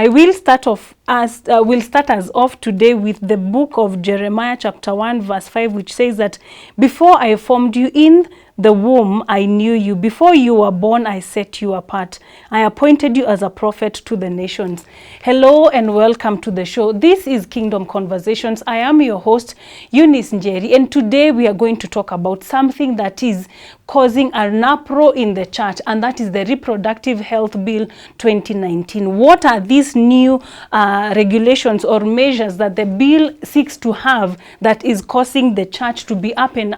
I will start us off today with the book of Jeremiah chapter 1 verse 5, which says that before I formed you in the womb, I knew you. Before you were born, I set you apart. I appointed you as a prophet to the nations. Hello and welcome to the show. This is Kingdom Conversations. I am your host, Eunice Njeri, and today we are going to talk about something that is causing an uproar in the church, and that is the Reproductive Health Bill 2019. What are these new regulations or measures that the bill seeks to have that is causing the church to be up in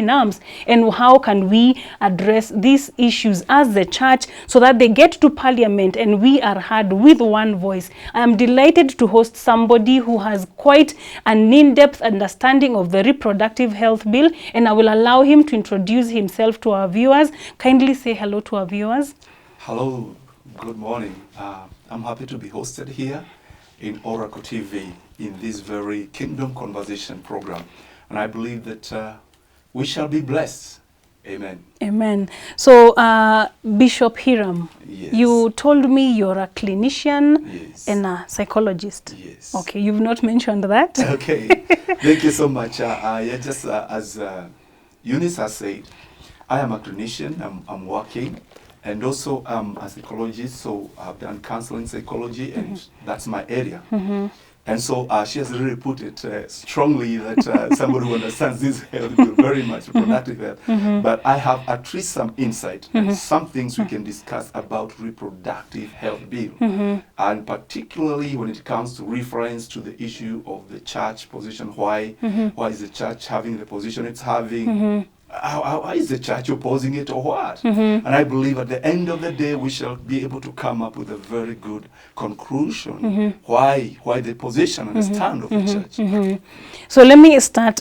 arms, and how can we address these issues as the church so that they get to Parliament and we are heard with one voice? I am delighted to host somebody who has quite an in-depth understanding of the Reproductive Health Bill, and I will allow him to introduce himself to our viewers. Kindly say hello to our viewers. Hello, good morning. I'm happy to be hosted here in Oracle TV in this very Kingdom Conversation program, and I believe that we shall be blessed. Amen. Amen. So, Bishop Hiram, Yes. you told me you're a clinician Yes. and a psychologist. Yes. Okay, you've not mentioned that. Okay. Thank you so much. As Eunice has said, I am a clinician. I'm working, and also I'm a psychologist. So I've done counseling psychology, and that's my area. And so she has really put it strongly that somebody who understands this health bill very much, reproductive health. But I have at least some insight and some things we can discuss about reproductive health bill. And particularly when it comes to reference to the issue of the church position, why is the church having the position it's having? How is the church opposing it or what? And I believe at the end of the day, we shall be able to come up with a very good conclusion why the position and the stand of the church. So let me start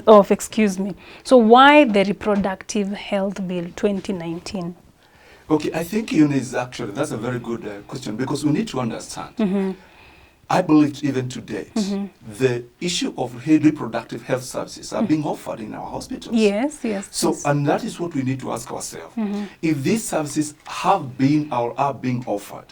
off, excuse me. So why the Reproductive Health Bill 2019? Okay, I think Eunice, actually, that's a very good question, because we need to understand. I believe even today, the issue of reproductive health services are being offered in our hospitals. Yes, yes. So, yes. and that is what we need to ask ourselves. If these services have been or are being offered,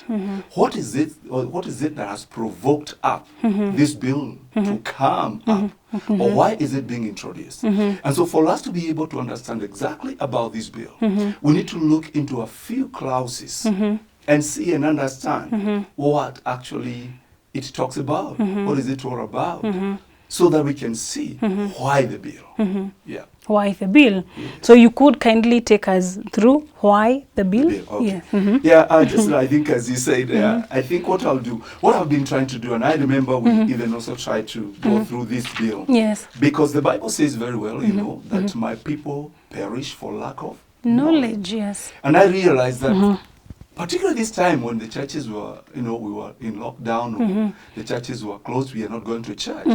what is it that has provoked up this bill to come up? Or why is it being introduced? And so for us to be able to understand exactly about this bill, we need to look into a few clauses and see and understand what actually it talks about. What is it all about? So that we can see why the bill. Yeah. Why the bill? Yes. So you could kindly take us through why the bill? Okay. Yeah. Yeah, just I think as you said, I think what I've been trying to do, and I remember we even also tried to go through this bill. Yes. Because the Bible says very well, you know, that my people perish for lack of Knowledge, yes. And I realized that particularly this time when the churches were, we were in lockdown, or the churches were closed, we are not going to church.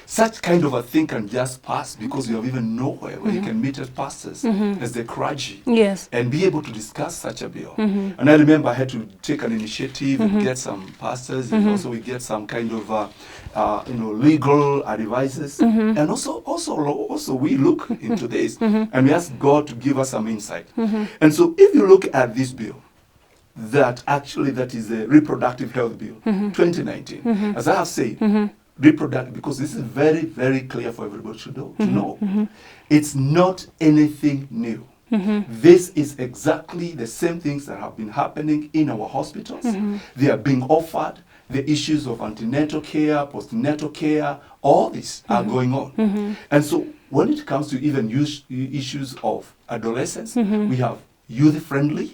Such kind of a thing can just pass because you have even nowhere where you can meet as pastors, as the clergy, Yes. and be able to discuss such a bill. And I remember I had to take an initiative and get some pastors, and also we get some kind of, legal advisors, and also we look into this, and we ask God to give us some insight. And so if you look at this bill, that is the Reproductive Health Bill 2019. As I have said, reproductive, because this is very, very clear for everybody to know. It's not anything new. This is exactly the same things that have been happening in our hospitals. They are being offered. The issues of antenatal care, postnatal care, all these are going on. And so when it comes to even issues of adolescence, we have youth-friendly,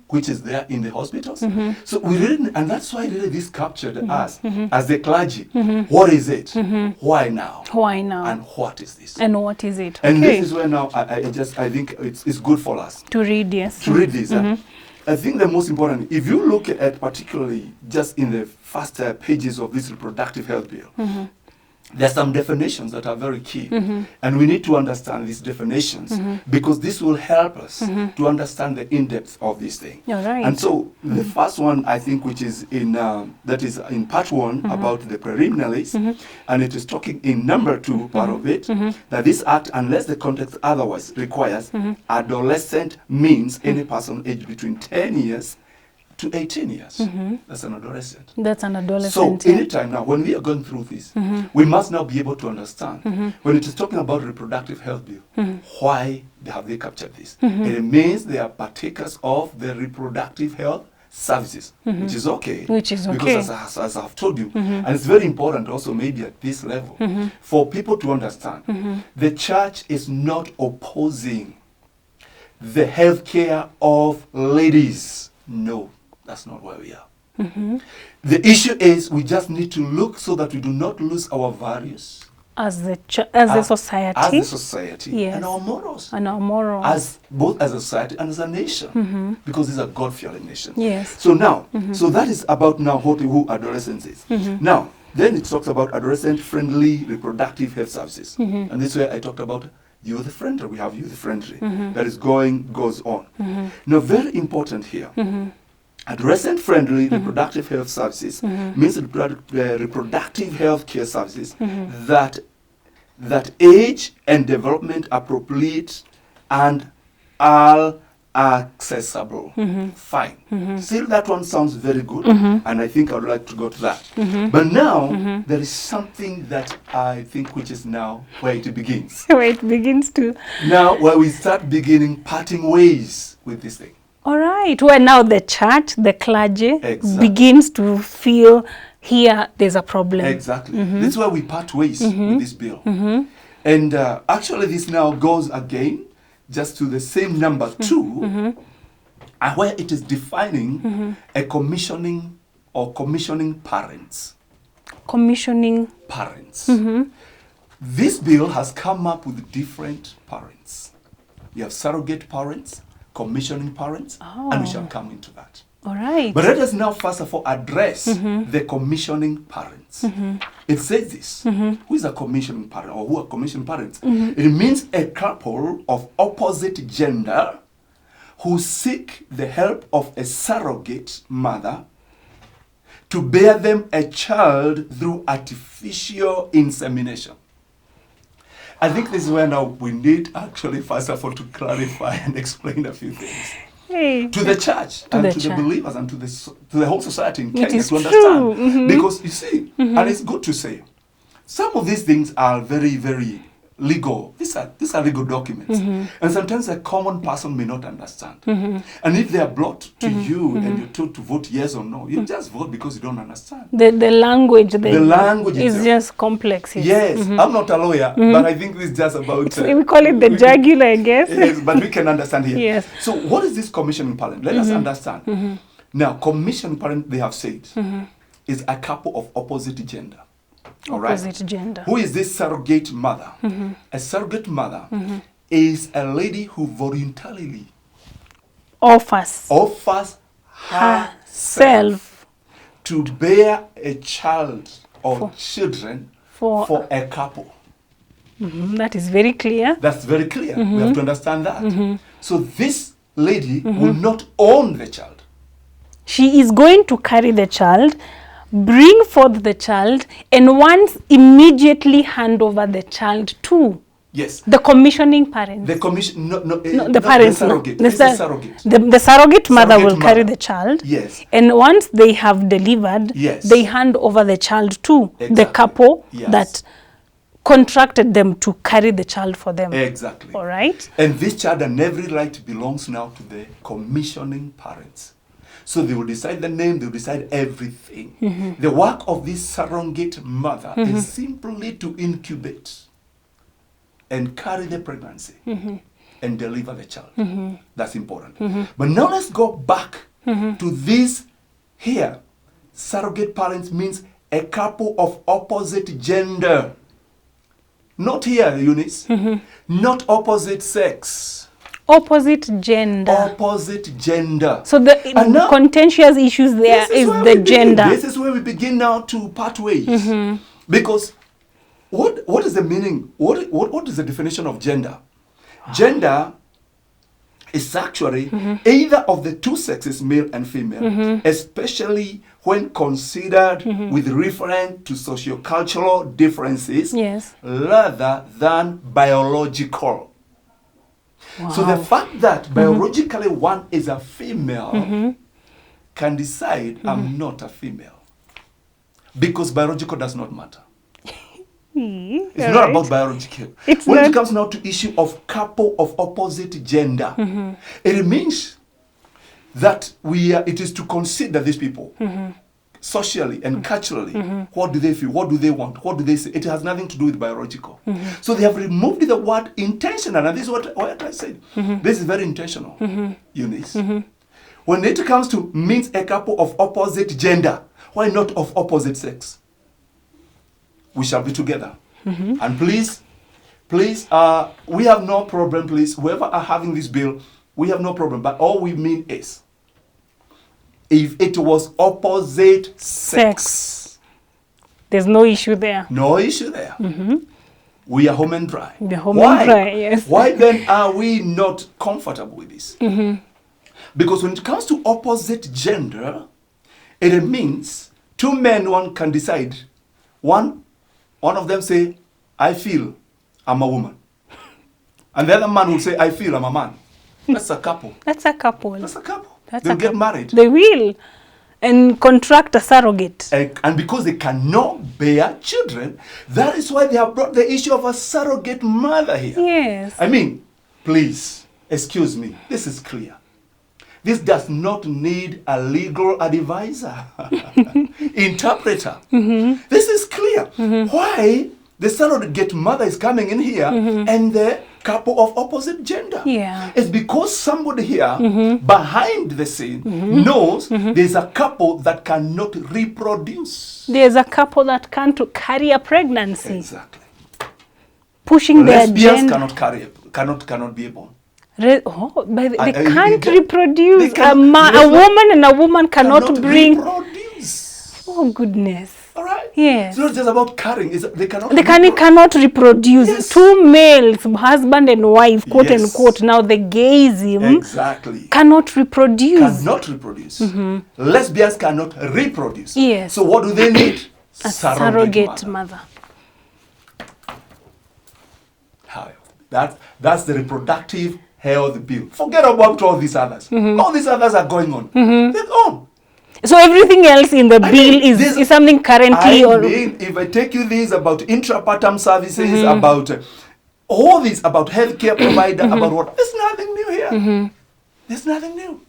which is there in the hospitals. So we really, and that's why really this captured us as the clergy. What is it? Why now? Why now? And what is this? And what is it? And Okay. this is where now I think it's good for us To read, yes. to read this. I think the most important, if you look at particularly just in the first pages of this Reproductive Health Bill, There are some definitions that are very key, and we need to understand these definitions because this will help us to understand the in-depth of this thing. You're right. And so the first one, I think, which is in that is in part one about the preliminaries, and it is talking in number 2 part of it, that this act, unless the context otherwise requires, adolescent means any person aged between 10 years to 18 years. That's an adolescent. That's an So adolescent. yeah. anytime now, when we are going through this, we must now be able to understand when it is talking about reproductive health bill, why have they captured this? It means they are partakers of the reproductive health services, which is okay. Which is okay. Because as I've told you, and it's very important also maybe at this level, for people to understand, the church is not opposing the health care of ladies. No, that's not where we are. The issue is we just need to look so that we do not lose our values As a society. as a society, Yes. and our morals, And our morals. as both as a society and as a nation, because these are God-fearing nations. Yes. So now, so that is about now who adolescence is. Now, then it talks about adolescent-friendly reproductive health services, and this is where I talked about youth-friendly. We have youth-friendly that is goes on. Now, very important here. Adolescent-friendly reproductive health services means reproductive health care services that age and development appropriate and are accessible. Fine. Still, that one sounds very good, and I think I would like to go to that. But now, there is something that I think which is now where it begins. Where it begins to. Now, where we start beginning parting ways with this thing. All right. Where now the church, the clergy, Exactly. begins to feel here there's a problem. Exactly. This is where we part ways with this bill. And actually, this now goes again just to the same number 2, and where it is defining a commissioning or commissioning parents. Commissioning. Parents. This bill has come up with different parents. You have surrogate parents, commissioning parents, and we shall come into that. All right. But let us now first of all address the commissioning parents. It says this. Who is a commissioning parent, or who are commissioning parents? It means a couple of opposite gender who seek the help of a surrogate mother to bear them a child through artificial insemination. I think this is where now we need actually first of all to clarify and explain a few things. Hey. To the church and the to church. the believers and to the whole society in It Kenya is to understand. true. Because you see, and it's good to say, some of these things are very, very legal. These are legal documents. And sometimes a common person may not understand. And if they are brought to you and you're told to vote yes or no, you just vote because you don't understand. The language The language is itself. just complex. Yes, I'm not a lawyer, but I think this is just about... We call it the jugular, I guess. Yes, but we can understand here. Yes. So what is this commissioning parent? Let us understand. Now, commissioning parent, they have said, is a couple of opposite gender. All right? Opposite gender. Who is this surrogate mother? A surrogate mother is a lady who voluntarily Offers herself herself to bear a child or children for a couple. that is very clear. That's very clear. We have to understand that. So this lady will not own the child. She is going to carry the child, bring forth the child, and once immediately hand over the child to Yes. the commissioning parents. The commission, no, The parents, the surrogate. no. It's a surrogate. The surrogate mother Surrogate will carry mother. the child. Yes. And once they have delivered, Yes. they hand over the child to the Exactly. couple Yes. that contracted them to carry the child for them. Exactly. All right? And this child and every right belongs now to the commissioning parents. So they will decide the name, they will decide everything. The work of this surrogate mother is simply to incubate and carry the pregnancy and deliver the child. That's important. But now let's go back to this here. Surrogate parents means a couple of opposite gender. Not here, Eunice. Not opposite sex. Opposite gender. Opposite gender. So the And now- contentious issues there This is where the we begin. gender. This is where we begin now to part ways. Because what is the meaning? What is the definition of gender? Gender is actually either of the two sexes, male and female, especially when considered with reference to sociocultural differences Yes. rather than biological. So the fact that biologically one is a female can decide I'm not a female. Because biological does not matter. It's not about biological. When it comes now to issue of couple of opposite gender, it means that it is to consider these people socially and culturally. What do they feel? What do they want? What do they say? It has nothing to do with biological. So they have removed the word intentional. And this is what I said. This is very intentional, Eunice. When it comes to means a couple of opposite gender, why not of opposite sex? We shall be together. And please, we have no problem, please. Whoever are having this bill, we have no problem. But all we mean is, if it was opposite sex, there's no issue there. No issue there. We are home and dry. The home and dry, yes. Why then are we not comfortable with this? Because when it comes to opposite gender, it means two men, one can decide. One of them say, I feel I'm a woman. And the other man will say, I feel I'm a man. That's a couple. That's a couple. That's a couple. They'll get married. They will. And contract a surrogate. And because they cannot bear children, that is why they have brought the issue of a surrogate mother here. Yes. I mean, please, excuse me, this is clear. This does not need a legal advisor, interpreter. This is clear. Why the surrogate mother is coming in here and the couple of opposite gender? It's because somebody here behind the scene knows there's a couple that cannot reproduce. There's a couple that can't carry a pregnancy. Exactly. Pushing their lesbians gender. cannot be born. They can't reproduce. A woman and a woman cannot bring. Reproduce. Oh goodness. All right. Yes. It's not just about carrying. They cannot. Cannot reproduce. Yes. Two males, husband and wife, quote unquote. Now the gayism exactly cannot reproduce. Cannot reproduce. Lesbians cannot reproduce. Yes. So what do they need? A surrogate mother. How? That's the reproductive health bill. Forget about all these others. All these others are going on. They're gone. So everything else in the bill is something currently. If I take you these about intrapartum services, about all these, about healthcare provider, about what? There's nothing new here. There's nothing new.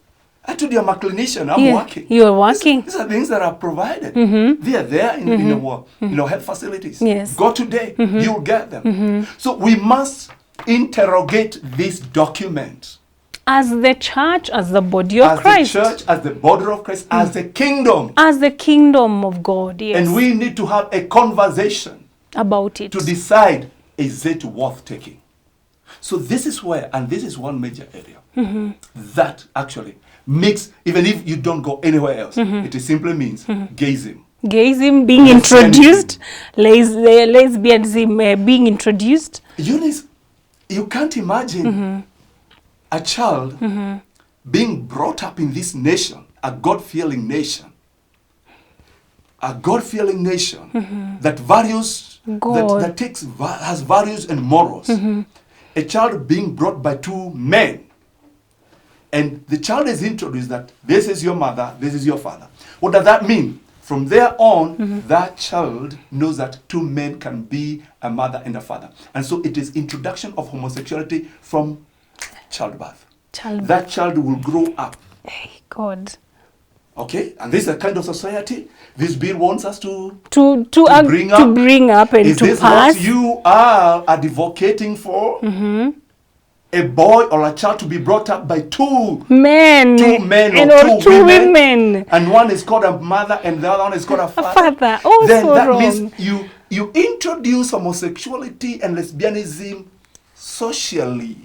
I told you I'm a clinician. I'm working. You're working. These are things that are provided. They are there in our health facilities. Yes. Go today, you'll get them. So we must interrogate this document. As the church, as the body of Christ. As the church, as the body of Christ, as the kingdom. As the kingdom of God, yes. And we need to have a conversation about it. To decide, is it worth taking? So this is where, and this is one major area, that actually makes, even if you don't go anywhere else, it simply means gayism. Gayism being introduced, lesbianism being introduced. Eunice, you can't imagine a child being brought up in this nation, a God-fearing nation, that values, that has values and morals. A child being brought by two men, and the child is introduced that this is your mother, this is your father. What does that mean? From there on, that child knows that two men can be a mother and a father. And so it is introduction of homosexuality from childbirth. That child will grow up. Hey, God. Okay? And this is the kind of society this bill wants us to bring up and is to this pass. What you are advocating for? A boy or a child to be brought up by two men or two women. And one is called a mother and the other one is called a father. Also then that wrong. means you introduce homosexuality and lesbianism socially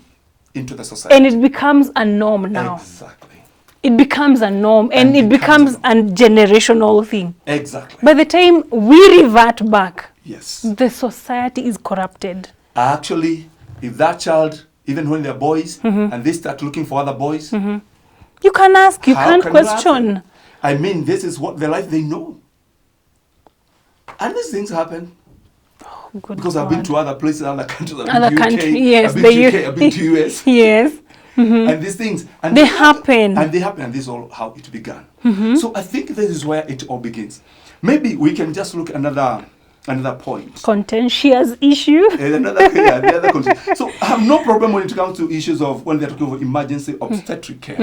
into the society. And it becomes a norm now. Exactly. It becomes a norm and it becomes a generational thing. Exactly. By the time we revert back, yes, the society is corrupted. Actually, if that child, even when they're boys and they start looking for other boys, you can ask, you can't question. I mean, this is what the life they know. And these things happen. Oh, because I've been to other places, other countries, I've been to UK, I've been to US. Yes. and these things. And They happen. And they happen, and this is all how it began. So I think this is where it all begins. Maybe we can just look at another point. Contentious issue. And the other concept. So I have no problem when it comes to issues of when they're talking about emergency obstetric care.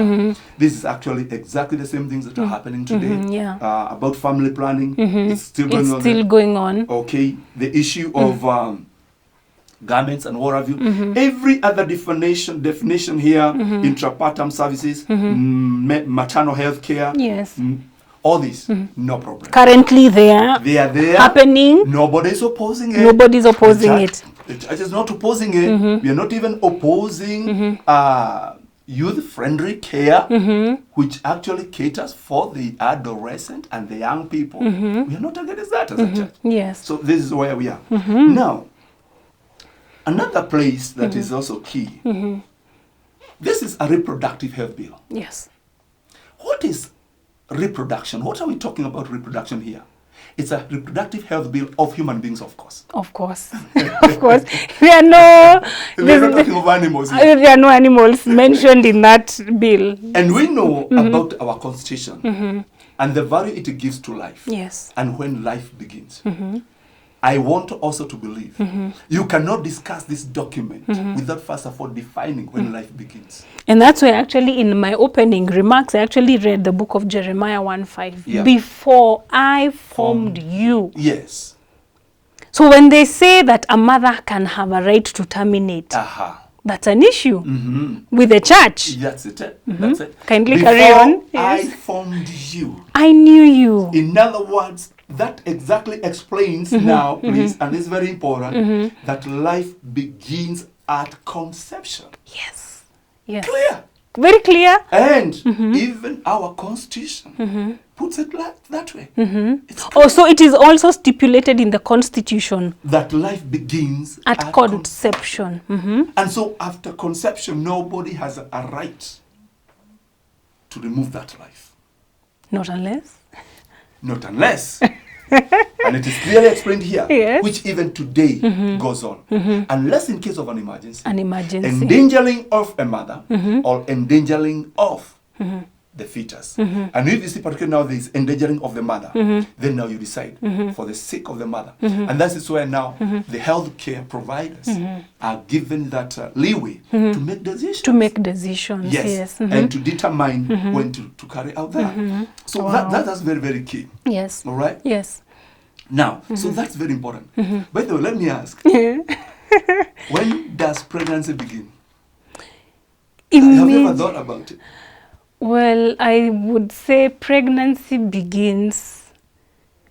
This is actually exactly the same things that are happening today. About family planning. It's still going on. It's still going on. Okay. The issue of garments and what have you. Every other definition here, intrapartum services, maternal health care. Yes. All this, no problem. Currently they are there. Happening. Nobody's opposing it. Nobody's opposing it. The church is not opposing it. We are not even opposing youth-friendly care, which actually caters for the adolescent and the young people. We are not against that as a church. Yes. So this is where we are. Now, another place that is also key. This is a reproductive health bill. Yes. What is reproduction? What are we talking about reproduction here? It's a reproductive health bill of human beings, of course. Of course. Of course. There are no... We're not talking of animals here. There are no animals mentioned in that bill. And we know about our constitution and the value it gives to life. Yes. And when life begins. I want also to believe you cannot discuss this document without first of all defining when life begins. And that's why actually in my opening remarks, I actually read the book of Jeremiah 1:5. Yeah. Before I formed you. Yes. So when they say that a mother can have a right to terminate, that's an issue with the church. That's it. That's it. Kindly Before carry on. I Yes. formed you. I knew you. In other words, that exactly explains now, please, and it's very important, that life begins at conception. Yes. Yes. Clear. Very clear. And even our constitution puts it that way. It's Oh, so it is also stipulated in the constitution that life begins at conception. And so after conception, nobody has a right to remove that life. Not unless. Not unless. And it is clearly explained here, Yes. which even today goes on. Unless in case of an emergency. An emergency. Endangering of a mother or endangering of the fetus. And if you see particularly now there is endangering of the mother, then now you decide for the sake of the mother. And that is where now the healthcare providers are given that leeway to make decisions. To make decisions. Yes. And to determine when to carry out that. So that's very, very key. Yes. All right? Yes. Now, so that's very important. By the way, let me ask, when does pregnancy begin? Have you ever thought about it? Well, I would say pregnancy begins,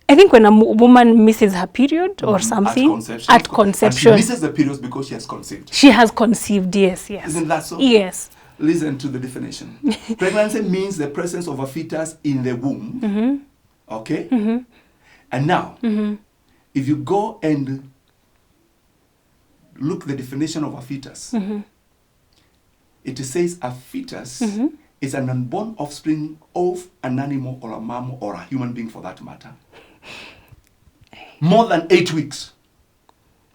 I think when a woman misses her period or something. At conception. And she misses the period because she has conceived. She has conceived, yes. Isn't that so? Yes. Listen to the definition. Pregnancy means the presence of a fetus in the womb. Okay? And now, if you go and look the definition of a fetus, it says a fetus is an unborn offspring of an animal or a mammal or a human being for that matter. More than 8 weeks.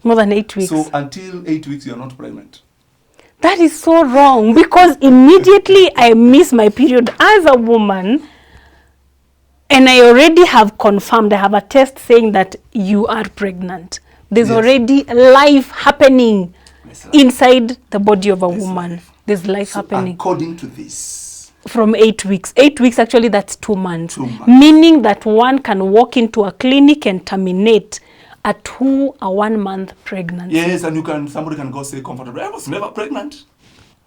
More than 8 weeks. So until 8 weeks, you're not pregnant. That is so wrong, because immediately I miss my period as a woman, and I already have confirmed, I have a test saying that you are pregnant. There's already life happening inside the body of a woman. There's life happening. According to this. From 8 weeks. 8 weeks, actually, that's 2 months. 2 months. Meaning that one can walk into a clinic and terminate a 1 month pregnancy. Yes, and somebody can go say comfortably, I was never pregnant.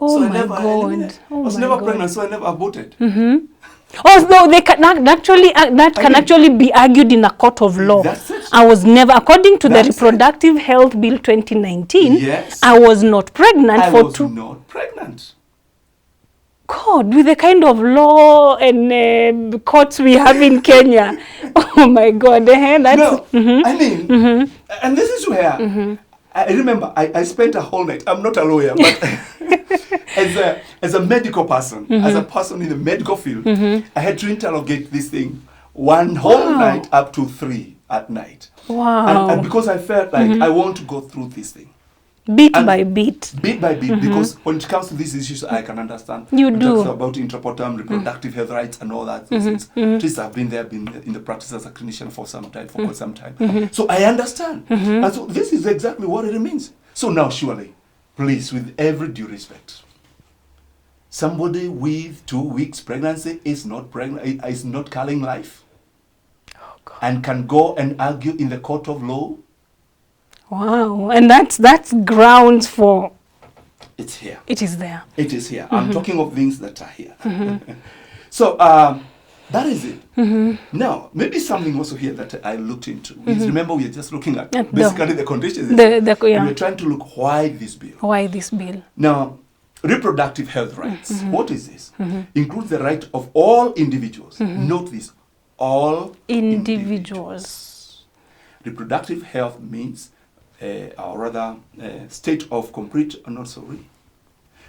Oh so my God. I was never pregnant, so I never aborted. Oh no, they can actually can actually be argued in a court of law. That's it. I was never, according to the That's Reproductive Health Bill 2019. Yes. I was not pregnant I was not pregnant. God, with the kind of law and courts we have in Kenya. Oh my God, that's, no, I mean, and this is where I remember I spent a whole night. I'm not a lawyer, but as a medical person, as a person in the medical field, I had to interrogate this thing one whole night up to 3 at night. Wow. And because I felt like I want to go through this thing. Bit And by bit. Bit by bit, because when it comes to these issues, I can understand. You When it do. talks about intrapartum, reproductive health rights, and all that. Those things. At least I've been in the practice as a clinician for some time, for quite some time. So I understand. And so this is exactly what it means. So now, surely, please, with every due respect, somebody with 2 weeks pregnancy is not pregnant, is not carrying life, and can go and argue in the court of law. Wow, and that's grounds for. It's here. It is there. It is here. I'm talking of things that are here. So that is it. Now, maybe something also here that I looked into. Is remember, we are just looking at basically the conditions. And we're trying to look why this bill. Why this bill? Now, reproductive health rights. What is this? Includes the right of all individuals. Note this. All individuals. Reproductive health means, or rather, state of complete,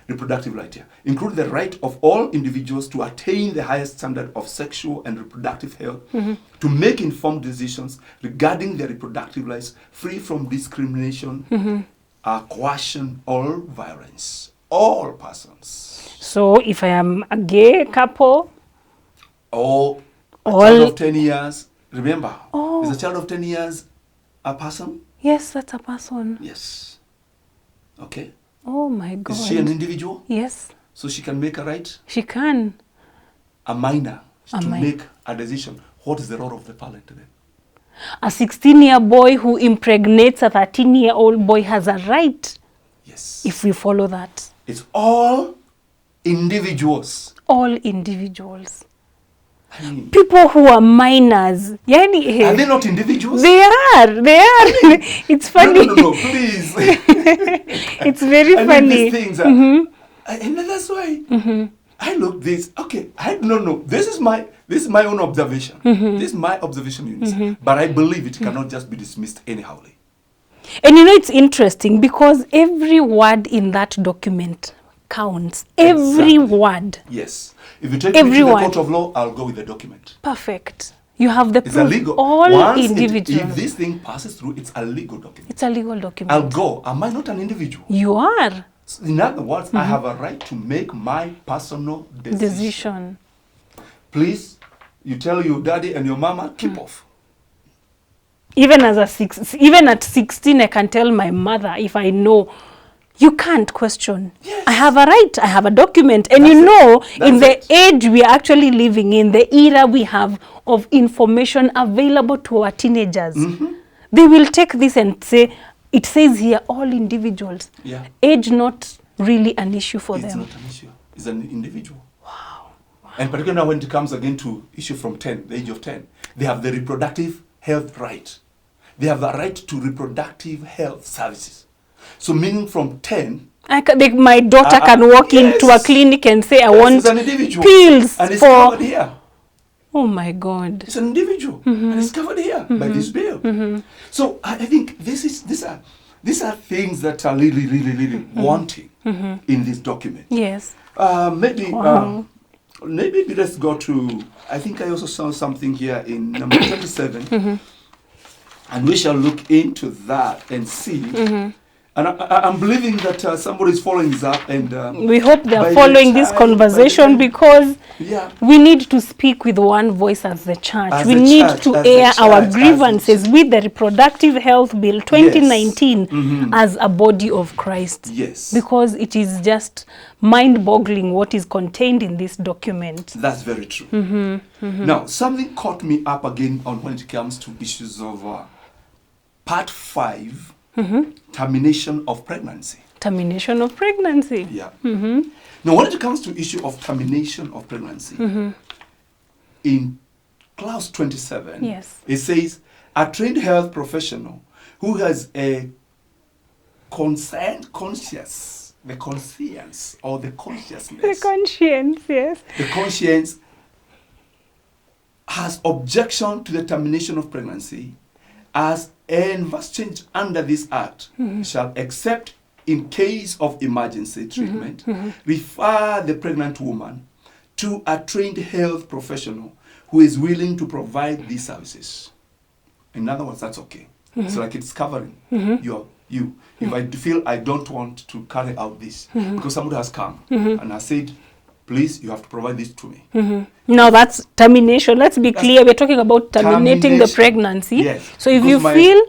reproductive right here. Include the right of all individuals to attain the highest standard of sexual and reproductive health, to make informed decisions regarding their reproductive lives, free from discrimination, coercion, or violence. All persons. So if I am a gay couple, or a child of 10 years, remember, is a child of 10 years a person? Yes, that's a person. Yes. Okay. Oh my God. Is she an individual? Yes. So she can make a right? She can. A minor to make a decision. What is the role of the parent then? A 16-year boy who impregnates a 13-year-old boy has a right. Yes. If we follow that. It's all individuals. All individuals. I mean, people who are minors. Are they not individuals? They are. It's funny. No, please. It's very funny. These things are, and that's why I look this. Okay, this is my own observation. This is my observation, Eunice. But I believe it cannot just be dismissed anyhowly. And you know, it's interesting because every word in that document counts. Every word. Yes. If you take me to the court of law, I'll go with the document. Perfect. You have the proof. It's a legal. All individuals. If this thing passes through, it's a legal document. It's a legal document. I'll go. Am I not an individual? You are. In other words, I have a right to make my personal decision. Please, you tell your daddy and your mama, keep off. Even at 16, I can tell my mother if I know. You can't question. Yes. I have a right. I have a document. And in the age we are actually living in, the era we have of information available to our teenagers, they will take this and say, it says here, all individuals. Yeah. Age not really an issue for them. It's not an issue. It's an individual. Wow. And particularly when it comes again to issue from 10, the age of 10, they have the reproductive health right. They have the right to reproductive health services. So meaning from 10, my daughter can walk into a clinic and say, I want pills and it's for... covered here. Oh my God. It's an individual and it's covered here by this bill. So I think these are things that are really wanting in this document. Yes. Maybe let's go to, I think I also saw something here in number 27. And we shall look into that and see. And I'm believing that somebody is following this up, and we hope they are following this conversation because we need to speak with one voice as the church. We need to air our grievances with the Reproductive Health Bill 2019 as a body of Christ. Yes. Because it is just mind-boggling what is contained in this document. That's very true. Now, something caught me up again on when it comes to issues of Part 5. Termination of pregnancy. Termination of pregnancy. Yeah. Now, when it comes to issue of termination of pregnancy, in clause 27, it says, a trained health professional who has a conscience, the conscience, or the consciousness. The conscience, yes. The conscience has objection to the termination of pregnancy as and verse change under this act shall, except in case of emergency treatment, refer the pregnant woman to a trained health professional who is willing to provide these services. In other words, that's okay. So like it's covering your you, if I feel I don't want to carry out this, because somebody has come and has said, please, you have to provide this to me. Now that's termination. Let's be clear. We're talking about terminating the pregnancy. Yes. So if Because you feel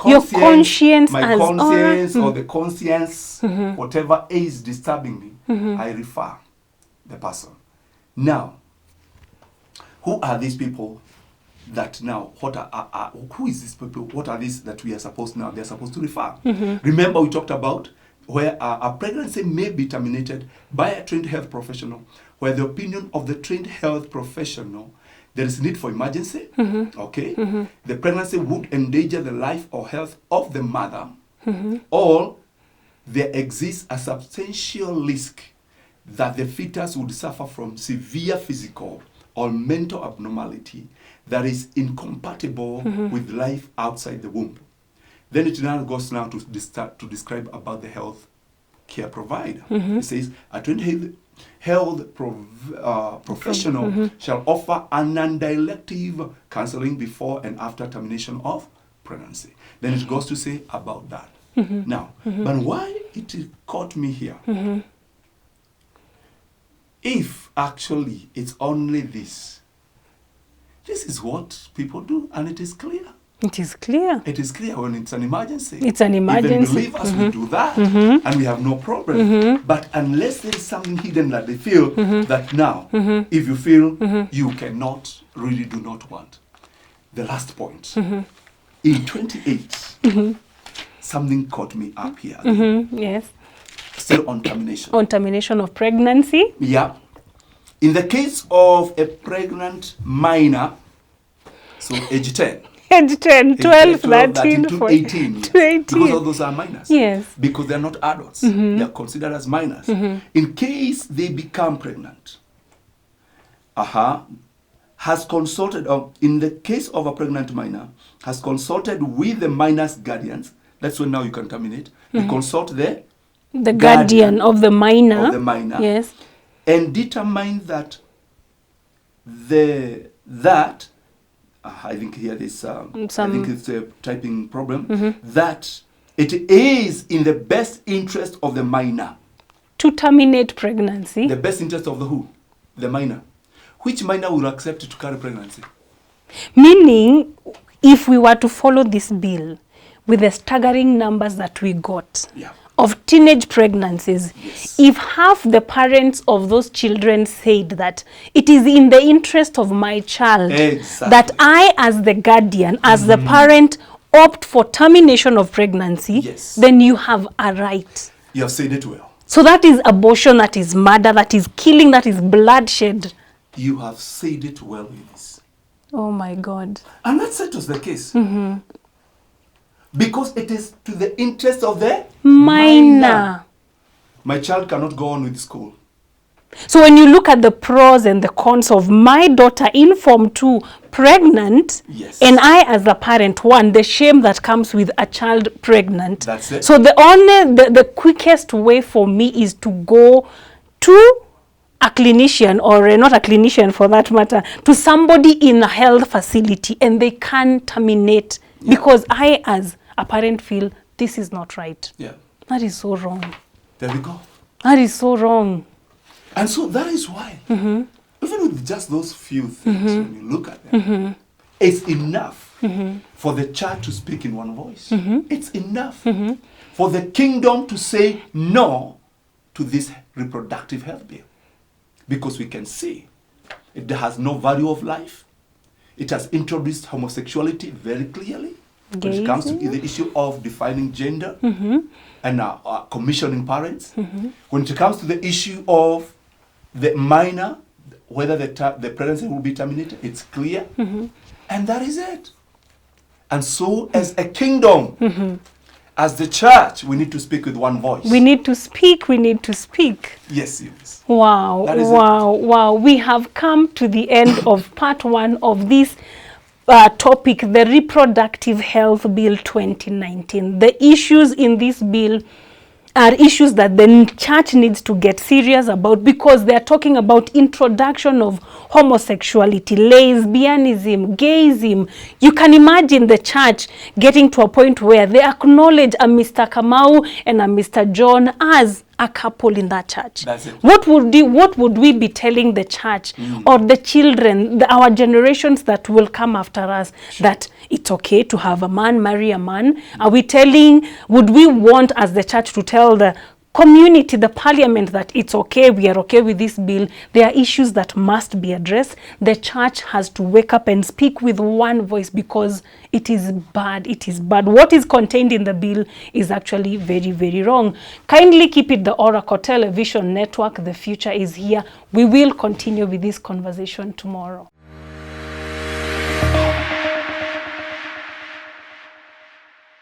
your conscience or the conscience, whatever is disturbing me, I refer the person. Now, who are these people that now, who is these people? What are these that we are supposed to refer? Remember we talked about where a pregnancy may be terminated by a trained health professional, where the opinion of the trained health professional, there is need for emergency, okay? The pregnancy would endanger the life or health of the mother, or there exists a substantial risk that the fetus would suffer from severe physical or mental abnormality that is incompatible with life outside the womb. Then it now goes to describe about the health care provider. It says, a trained health professional shall offer a non-directive counseling before and after termination of pregnancy. Then it goes to say about that. Now, but why it caught me here? If actually it's only this is what people do, and it is clear. It is clear. It is clear when it's an emergency. It's an emergency. Even believers will do that, and we have no problem. But unless there is something hidden that they feel that now, if you feel you cannot, really do not want. The last point. In 28, something caught me up here. Yes. Still on termination. On termination of pregnancy. Yeah. In the case of a pregnant minor, so age 10. Age 10, 12, 13, 14, 18. Because all those are minors. Yes. Because they're not adults. They're considered as minors. In case they become pregnant, has consulted, in the case of a pregnant minor, has consulted with the minor's guardians. That's when now you can terminate. You consult the guardian of the minor. Yes. And determine that I think here there's I think it's a typing problem, that it is in the best interest of the minor to terminate pregnancy. The best interest of the who? The minor. Which minor will accept to carry pregnancy? Meaning, if we were to follow this bill with the staggering numbers that we got, of teenage pregnancies, if half the parents of those children said that it is in the interest of my child that I, as the guardian, as the parent, opt for termination of pregnancy, then you have a right. You have said it well. So that is abortion, that is murder, that is killing, that is bloodshed. You have said it well with this. Oh my God. And that settles the case. Because it is to the interest of the minor. My child cannot go on with school. So when you look at the pros and the cons of my daughter in Form 2 pregnant, and I as a parent, the shame that comes with a child pregnant. That's it. So the quickest way for me is to go to a clinician, or not a clinician for that matter, to somebody in a health facility, and they can terminate because I as a parent feel this is not right. That is so wrong. There we go. That is so wrong. And so that is why, even with just those few things, when you look at them, it's enough for the church to speak in one voice. It's enough for the kingdom to say no to this reproductive health bill. Because we can see it has no value of life. It has introduced homosexuality very clearly. When it comes to the issue of defining gender and commissioning parents. When it comes to the issue of the minor, whether the pregnancy will be terminated, it's clear. And that is it. And so as a kingdom, as the church, we need to speak with one voice. We need to speak. We need to speak. Yes, yes. Wow, wow, wow. We have come to the end of part 1 of this topic, the Reproductive Health Bill 2019. The issues in this bill are issues that the church needs to get serious about, because they are talking about introduction of homosexuality, lesbianism, gayism. You can imagine the church getting to a point where they acknowledge a Mr. Kamau and a Mr. John as a couple in that church. That's it. What would we be telling the church or the children, our generations that will come after us, that it's okay to have a man marry a man? Are we telling, would we want as the church to tell the community, the parliament, that it's okay, we are okay with this bill? There are issues that must be addressed. The church has to wake up and speak with one voice, because it is bad. It is bad. What is contained in the bill is actually very, very wrong. Kindly keep it the Oracle Television Network. The future is here. We will continue with this conversation tomorrow.